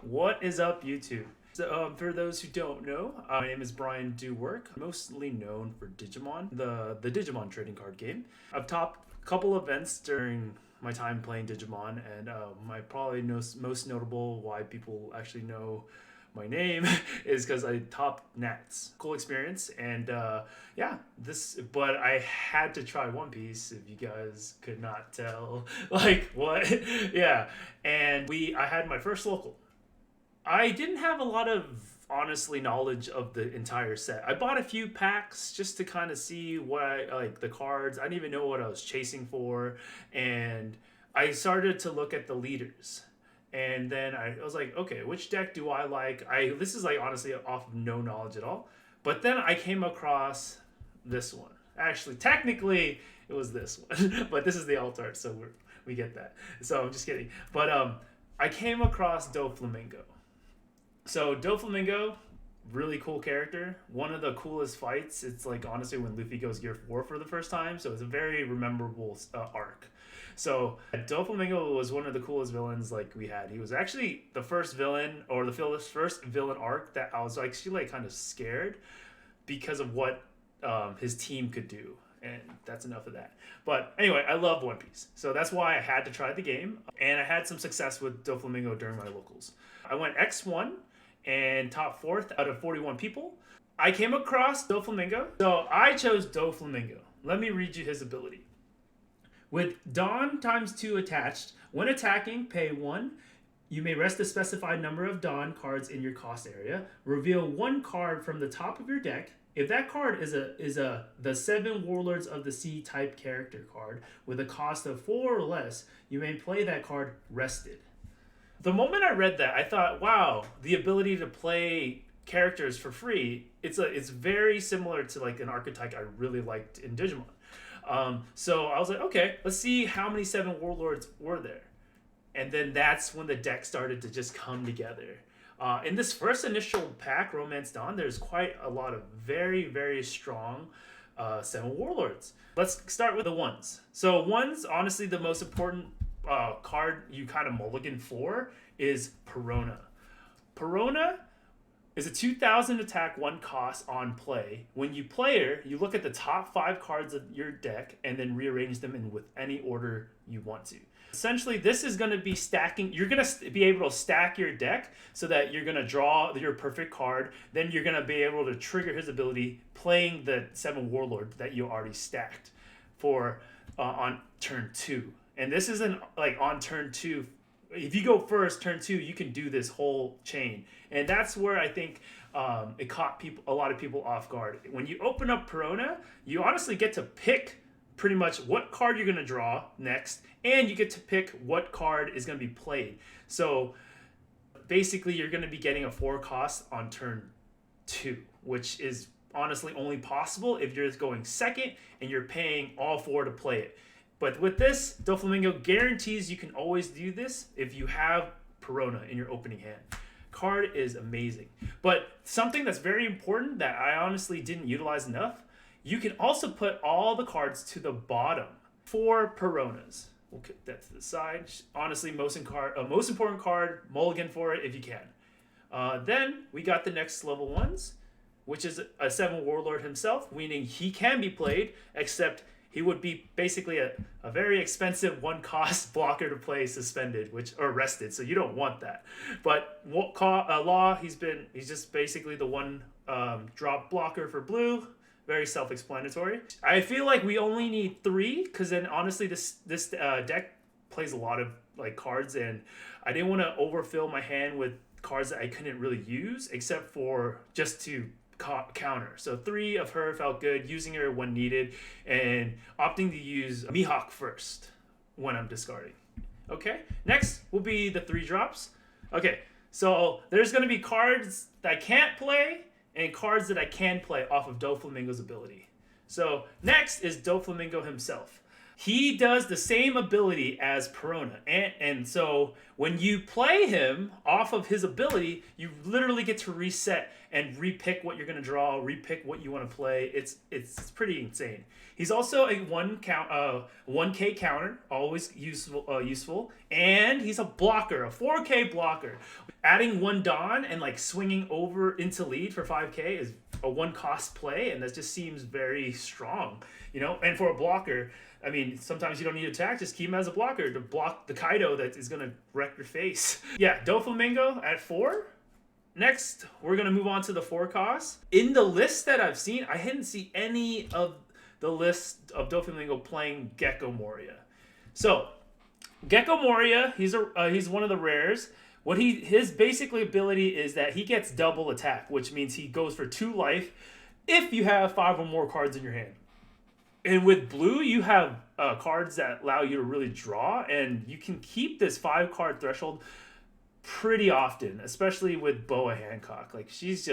What is up, YouTube? So, for those who don't know, my name is Brian Duwork, mostly known for Digimon, the Digimon trading card game. I've topped a couple events during my time playing Digimon, and my probably most notable why people actually know my name is because I topped Nats. Cool experience, and yeah, but I had to try One Piece if you guys could not tell. Like, what? Yeah, and I had my first local. I didn't have a lot of honestly knowledge of the entire set. I bought a few packs just to kind of see what I like the cards. I didn't even know what I was chasing for, and I started to look at the leaders. And then I was like, okay, which deck do I like? This is like honestly off of no knowledge at all. But then I came across this one. Actually, technically it was this one, but this is the alt art, so we get that. So I'm just kidding. But I came across Doflamingo. So Doflamingo, really cool character. One of the coolest fights. It's like honestly when Luffy goes Gear 4 for the first time. So it's a very memorable arc. So Doflamingo was one of the coolest villains like we had. He was actually the first villain or the first villain arc that I was actually like kind of scared because of what his team could do. And that's enough of that. But anyway, I love One Piece. So that's why I had to try the game. And I had some success with Doflamingo during my locals. I went X1 and top fourth out of 41 people. I came across Doflamingo. So I chose Doflamingo. Let me read you his ability. With Dawn ×2 attached, when attacking, pay 1. You may rest a specified number of Dawn cards in your cost area. Reveal 1 card from the top of your deck. If that card is the 7 Warlords of the Sea type character card with a cost of 4 or less, you may play that card rested. The moment I read that, I thought, wow, the ability to play characters for free, it's very similar to like an archetype I really liked in Digimon. So I was like, okay, let's see how many 7 Warlords were there. And then that's when the deck started to just come together. In this first initial pack, Romance Dawn, there's quite a lot of very, very strong 7 Warlords. Let's start with the ones. So ones, honestly, the most important card you kind of mulligan for is Perona. Perona is a 2,000 attack, 1 cost on play. When you play her, you look at the top 5 cards of your deck and then rearrange them in with any order you want to. Essentially, this is going to be stacking. You're going to be able to stack your deck so that you're going to draw your perfect card. Then you're going to be able to trigger his ability playing the 7 Warlord that you already stacked for on turn 2. And this isn't like on turn 2. If you go first, turn 2, you can do this whole chain. And that's where I think it caught a lot of people off guard. When you open up Perona, you honestly get to pick pretty much what card you're going to draw next, and you get to pick what card is going to be played. So basically, you're going to be getting a 4 cost on turn 2, which is honestly only possible if you're going second and you're paying all 4 to play it. But with this, Doflamingo guarantees you can always do this if you have Perona in your opening hand. Card is amazing. But something that's very important that I honestly didn't utilize enough, you can also put all the cards to the bottom for Peronas. We'll kick that to the side. Honestly, most important card, mulligan for it if you can. Then we got the next level ones, which is a 7 Warlord himself, meaning he can be played, except he would be basically a very expensive 1 cost blocker to play suspended, or rested, so you don't want that. But Law, he's just basically the 1 drop blocker for blue. Very self-explanatory. I feel like we only need 3, because then honestly this deck plays a lot of like cards, and I didn't want to overfill my hand with cards that I couldn't really use except for just to counter. So 3 of her felt good, using her when needed, and opting to use Mihawk first when I'm discarding. Okay, next will be the 3 drops. Okay, so there's going to be cards that I can't play and cards that I can play off of Doflamingo's ability. So next is Doflamingo himself. He does the same ability as Perona. And so when you play him off of his ability, you literally get to reset and repick what you're going to draw, repick what you want to play. It's pretty insane. He's also a 1K counter, always useful, and he's a blocker, a 4K blocker. Adding one Don and like swinging over into lead for 5K is a one cost play, and that just seems very strong, you know. And for a blocker, I mean, sometimes you don't need to attack, just keep him as a blocker to block the Kaido that is going to wreck your face. Yeah, Doflamingo at 4. Next, we're going to move on to the 4 costs. In the list that I've seen, I didn't see any of the list of Doflamingo playing Gecko Moria. So, Gecko Moria, he's one of the rares. His basically ability is that he gets double attack, which means he goes for 2 life if you have 5 or more cards in your hand. And with blue, you have cards that allow you to really draw, and you can keep this 5 card threshold pretty often, especially with Boa Hancock. Like, she's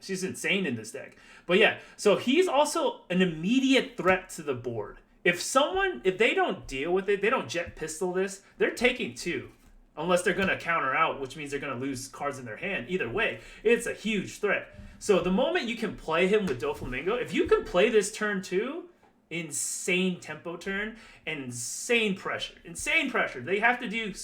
insane in this deck. But yeah, so he's also an immediate threat to the board. If they don't deal with it, they don't jet pistol this, they're taking 2. Unless they're going to counter out, which means they're going to lose cards in their hand. Either way, it's a huge threat. So the moment you can play him with Doflamingo, if you can play this turn 2, insane tempo turn and insane pressure. They have to do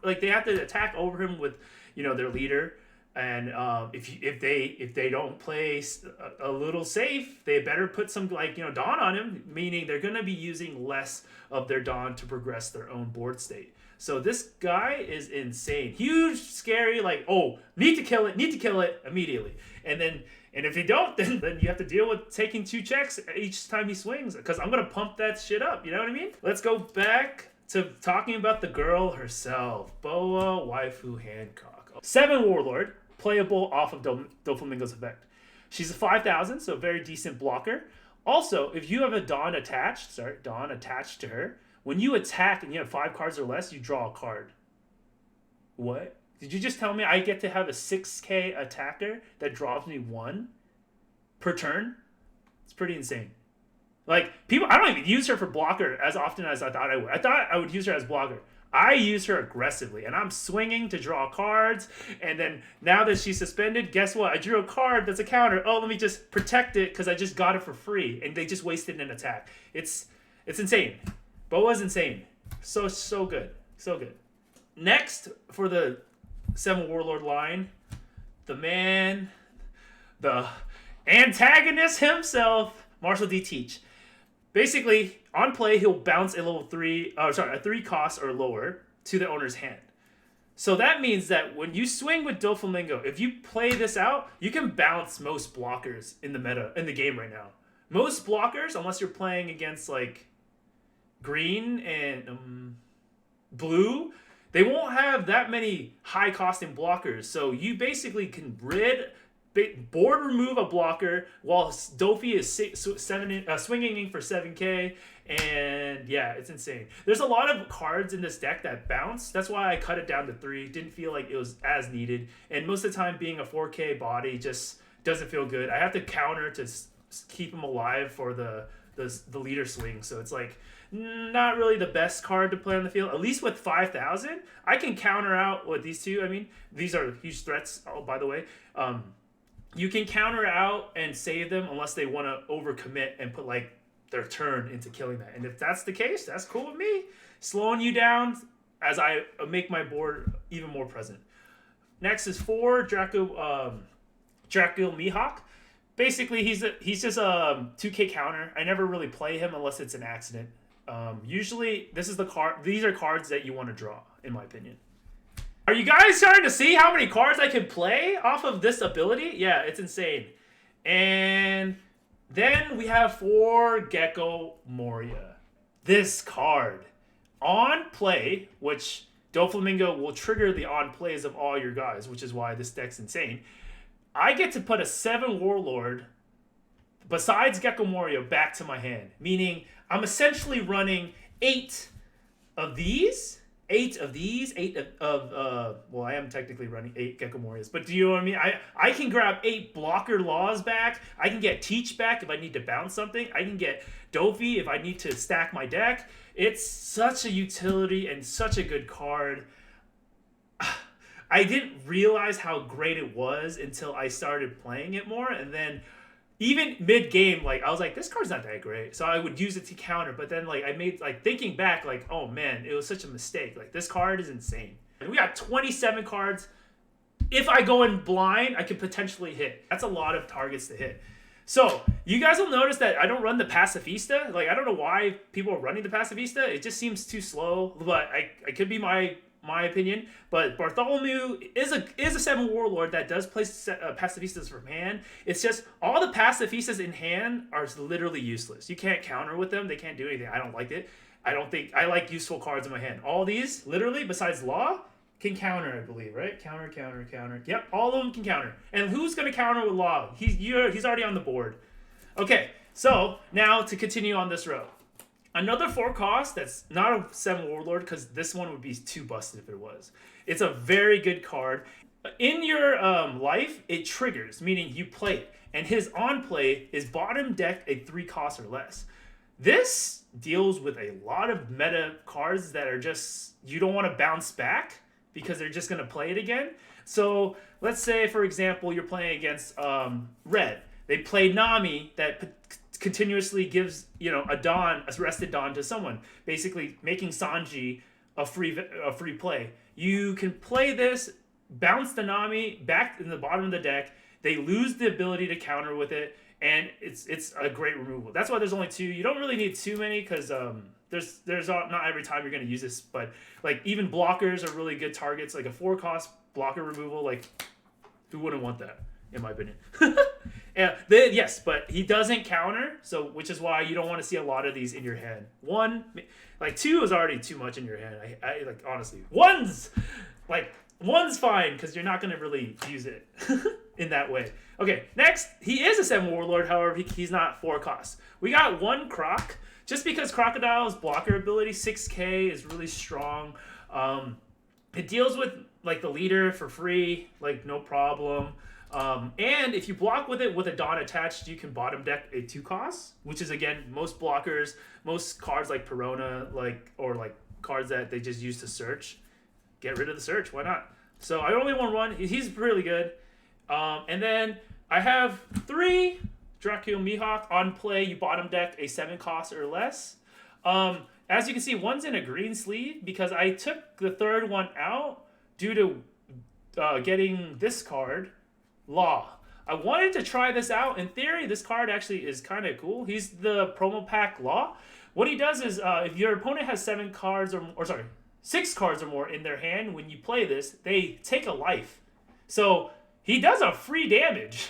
they have to attack over him with, you know, their leader. And if they don't play a little safe, they better put some, like, you know, Dawn on him, meaning they're going to be using less of their Dawn to progress their own board state. So this guy is insane. Huge, scary, like, oh, need to kill it immediately. And if you don't, then you have to deal with taking 2 checks each time he swings, because I'm going to pump that shit up, you know what I mean? Let's go back to talking about the girl herself, Boa Waifu Hancock. 7 Warlord, playable off of Doflamingo's effect. She's a 5,000, so a very decent blocker. Also, if you have a Dawn attached to her, when you attack and you have 5 cards or less, you draw a card. What? Did you just tell me I get to have a 6K attacker that drops me 1 per turn? It's pretty insane. Like, I don't even use her for blocker as often as I thought I would. I thought I would use her as blocker. I use her aggressively, and I'm swinging to draw cards, and then now that she's suspended, guess what? I drew a card that's a counter. Oh, let me just protect it because I just got it for free, and they just wasted an attack. It's insane. Boa's insane. So good. So good. Next, for the 7 Warlord line, the antagonist himself, Marshall D. Teach. Basically, on play, he'll bounce a 3 cost or lower to the owner's hand. So that means that when you swing with Doflamingo, if you play this out, you can bounce most blockers in the game right now. Most blockers, unless you're playing against like green and blue, they won't have that many high costing blockers. So you basically can board remove a blocker while Dofi is swinging for 7K, and yeah, it's insane. There's a lot of cards in this deck that bounce. That's why I cut it down to 3. Didn't feel like it was as needed, and most of the time being a 4K body just doesn't feel good. I have to counter to keep him alive for the leader swing, so it's like not really the best card to play on the field. At least with 5,000, I can counter out with these 2. I mean, these are huge threats. Oh, by the way, you can counter out and save them unless they want to overcommit and put like their turn into killing that. And if that's the case, that's cool with me. Slowing you down as I make my board even more present. Next is 4 Draco Mihawk. Basically, he's just a 2K counter. I never really play him unless it's an accident. Usually, these are cards that you want to draw, in my opinion. Are you guys starting to see how many cards I can play off of this ability? Yeah, it's insane. And then we have 4 Gecko Moria. This card. On play, which Doflamingo will trigger the on plays of all your guys, which is why this deck's insane. I get to put a 7 Warlord besides Gecko Moria back to my hand. Meaning, I'm essentially running 8 of these. Well, I am technically running 8 Gecko Morias, but do you know what I mean? I can grab 8 blocker laws back. I can get Teach back if I need to bounce something. I can get Dofi if I need to stack my deck. It's such a utility and such a good card. I didn't realize how great it was until I started playing it more, and then even mid game, like I was like, this card's not that great, so I would use it to counter. But then like I made like thinking back, like oh man, it was such a mistake. Like this card is insane. And we got 27 cards. If I go in blind, I could potentially hit. That's a lot of targets to hit. So you guys will notice that I don't run the Pacifista. Like I don't know why people are running the Pacifista. It just seems too slow. But I could be my opinion. But Bartholomew is a 7 warlord that does place Pacifistas from hand. It's just all the Pacifistas in hand are literally useless. You can't counter with them. They can't do anything. I don't like it. I don't think I like useful cards in my hand. All these literally besides Law can counter, I believe, right? Counter. Yep, all of them can counter. And who's going to counter with Law? He's already on the board. Okay, so now to continue on this row. Another 4 cost that's not a 7 warlord, because this one would be too busted if it was. It's a very good card. In your life, it triggers, meaning you play it. And his on play is bottom deck a 3 cost or less. This deals with a lot of meta cards that are just, you don't want to bounce back because they're just going to play it again. So let's say, for example, you're playing against Red. They play Nami that continuously gives, a rested Dawn to someone, basically making Sanji a free play. You can play this, bounce the Nami back in the bottom of the deck. They lose the ability to counter with it, and it's a great removal. That's why there's only 2. You don't really need too many because there's not every time you're going to use this, but like even blockers are really good targets. Like a 4 cost blocker removal, like who wouldn't want that, in my opinion? Yeah, yes, but he doesn't counter, so which is why you don't want to see a lot of these in your hand. 2 is already too much in your hand. I like honestly, one's fine because you're not going to really use it in that way. Okay, next, he is a 7 warlord. However, he's not 4 costs. We got 1 Croc. Just because Crocodile's blocker ability, 6k, is really strong. It deals with like the leader for free, like no problem. And if you block with it with a Dawn attached, you can bottom deck a 2 cost, which is again most blockers, most cards like Perona, or cards that they just use to search. Get rid of the search, why not? So I only want 1. He's really good. And then I have 3 Dracula Mihawk on play. You bottom deck a 7 cost or less. As you can see, 1's in a green sleeve because I took the 3rd one out due to getting this card, Law. I wanted to try this out. In theory, this card actually is kind of cool. He's the promo pack Law. What he does is if your opponent has 6 cards or more in their hand, when you play this, they take a life. So he does a free damage.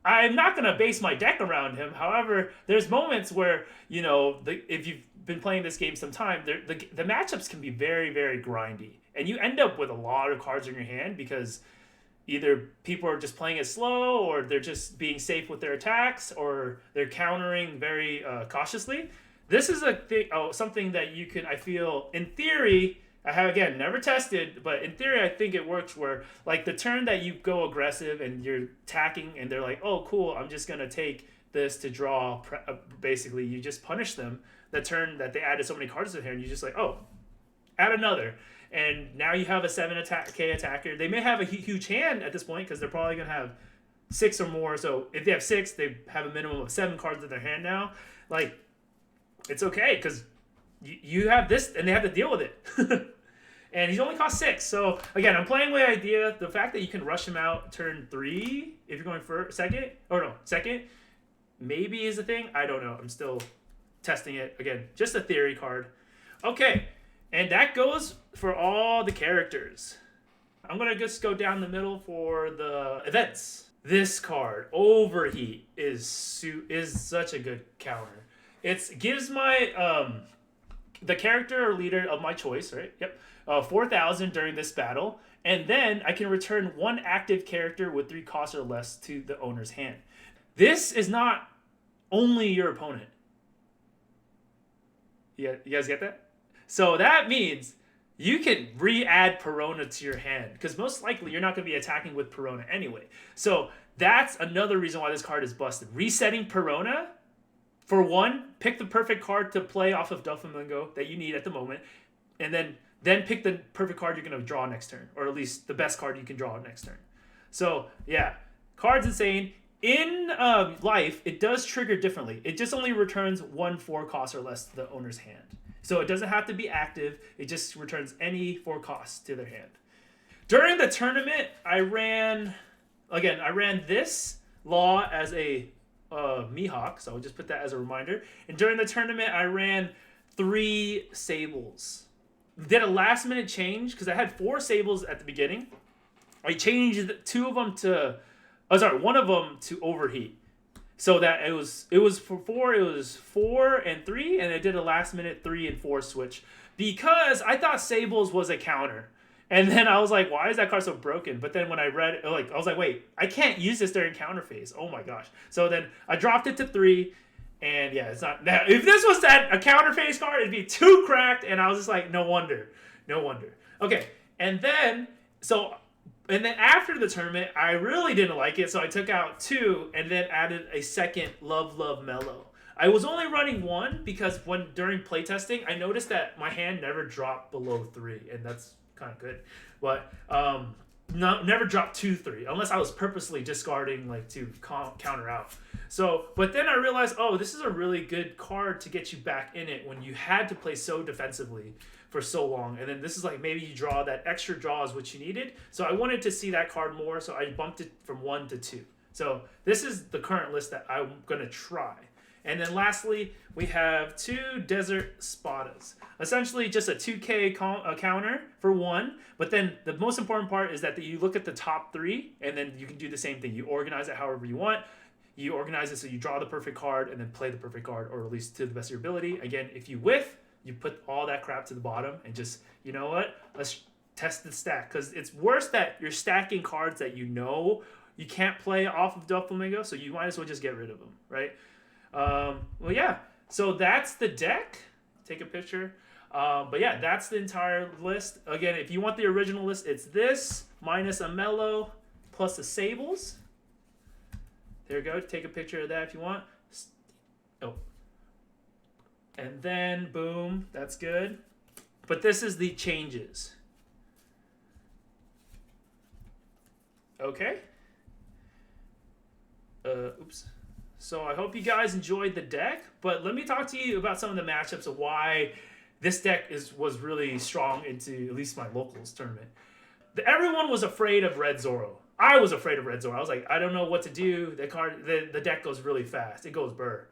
I'm not going to base my deck around him. However, there's moments where, if you've been playing this game some time, the matchups can be very, very grindy. And you end up with a lot of cards in your hand because either people are just playing it slow, or they're just being safe with their attacks, or they're countering very cautiously. This is something that you can, I feel, in theory, I have, again, never tested, but in theory, I think it works where, like, the turn that you go aggressive and you're attacking and they're like, oh, cool, I'm just going to take this to draw. Basically, you just punish them. The turn that they added so many cards in here, and you're just like, oh, add another. And now you have a 7k attacker. They may have a huge hand at this point because they're probably going to have 6 or more. So if they have 6, they have a minimum of 7 cards in their hand now. Like, it's okay because you have this, and they have to deal with it. And he's only cost 6. So, again, I'm playing with the idea. The fact that you can rush him out turn 3 if you're going for second, maybe is a thing. I don't know. I'm still testing it. Again, just a theory card. Okay, and that goes for all the characters. I'm going to just go down the middle for the events. This card, Overheat, is such a good counter. It gives my... the character or leader of my choice, right? Yep. 4,000 during this battle. And then I can return 1 active character with 3 costs or less to the owner's hand. This is not only your opponent. You guys get that? So that means you can re-add Perona to your hand, because most likely you're not going to be attacking with Perona anyway. So that's another reason why this card is busted. Resetting Perona For one, pick the perfect card to play off of Doflamingo that you need at the moment, and then pick the perfect card you're gonna draw next turn, or at least the best card you can draw next turn. So yeah, card's insane. In life, it does trigger differently. It just only returns 1 4 cost or less to the owner's hand. So it doesn't have to be active. It just returns any 4 costs to their hand. During the tournament, I ran this law as a Mihawk, so I'll just put that as a reminder. And during the tournament, I ran 3 Sables. Did a last minute change because I had 4 Sables at the beginning. I changed one of them to overheat, so that it was for 4. It was 4 and 3, and I did a last minute 3 and 4 switch because I thought Sables was a counter. And then I was like, why is that card so broken? But then when I read it, I was like, wait, I can't use this during counter phase. Oh my gosh. So then I dropped it to 3. And yeah, it's not. Now, if this was a counter phase card, it'd be too cracked. And I was just like, no wonder. Okay. And then after the tournament, I really didn't like it. So I took out 2 and then added a second Love Mellow. I was only running 1 because during playtesting, I noticed that my hand never dropped below 3. And that's kind of good, but never dropped 2-3 unless I was purposely discarding to counter out. So, but then I realized, oh, this is a really good card to get you back in it when you had to play so defensively for so long. And then this is maybe you draw that extra draw is what you needed. So I wanted to see that card more, so I bumped it from 1 to 2. So this is the current list that I'm gonna try. And then lastly, we have 2 Desert Spadas. Essentially just a 2k counter for 1. But then the most important part is that you look at the top 3, and then you can do the same thing. You organize it however you want. You organize it so you draw the perfect card and then play the perfect card, or at least to the best of your ability. Again, if you whiff, you put all that crap to the bottom and just, you know what? Let's test the stack. Because it's worse that you're stacking cards that you can't play off of Doflamingo, so you might as well just get rid of them, right? Well, yeah, so that's the deck. Take a picture. But yeah, that's the entire list. Again, if you want the original list, it's this minus a Mellow plus the Sables. There you go. Take a picture of that if you want. Oh. And then, boom, that's good. But this is the changes. Okay. Oops. So I hope you guys enjoyed the deck, but let me talk to you about some of the matchups of why this deck was really strong into at least my locals tournament. Everyone was afraid of Red Zoro. I was afraid of Red Zoro. I was like, I don't know what to do. The deck goes really fast. It goes burr.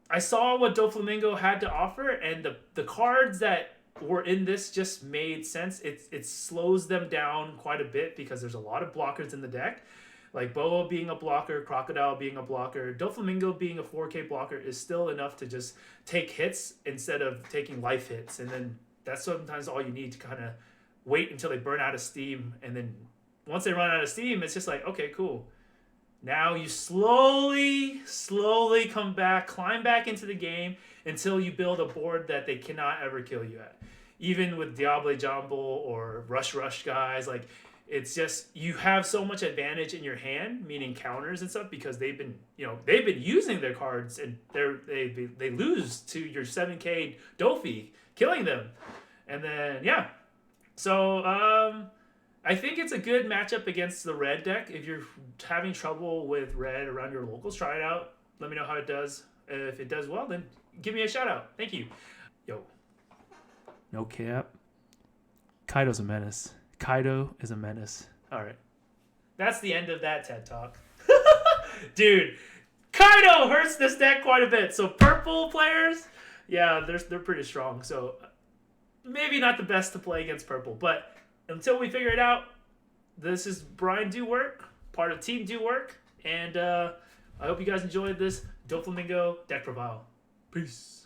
I saw what Doflamingo had to offer, and the cards that were in this just made sense. It slows them down quite a bit because there's a lot of blockers in the deck. Like Boa being a blocker, Crocodile being a blocker, Doflamingo being a 4K blocker is still enough to just take hits instead of taking life hits. And then that's sometimes all you need to kind of wait until they burn out of steam. And then once they run out of steam, it's just like, okay, cool. Now you slowly come back, climb back into the game until you build a board that they cannot ever kill you at. Even with Diable Jumbo or Rush guys, it's just you have so much advantage in your hand, meaning counters and stuff, because they've been using their cards and they lose to your 7K Dofi, killing them. And then yeah. So I think it's a good matchup against the red deck. If you're having trouble with red around your locals, try it out. Let me know how it does. If it does well, then give me a shout out. Thank you. Yo. No cap. Kaido's a menace. Kaido is a menace. All right. That's the end of that TED Talk. Dude, Kaido hurts this deck quite a bit. So purple players, yeah, they're pretty strong. So maybe not the best to play against purple. But until we figure it out, this is Brian Do Work, part of Team Do Work. And I hope you guys enjoyed this Doflamingo deck profile. Peace.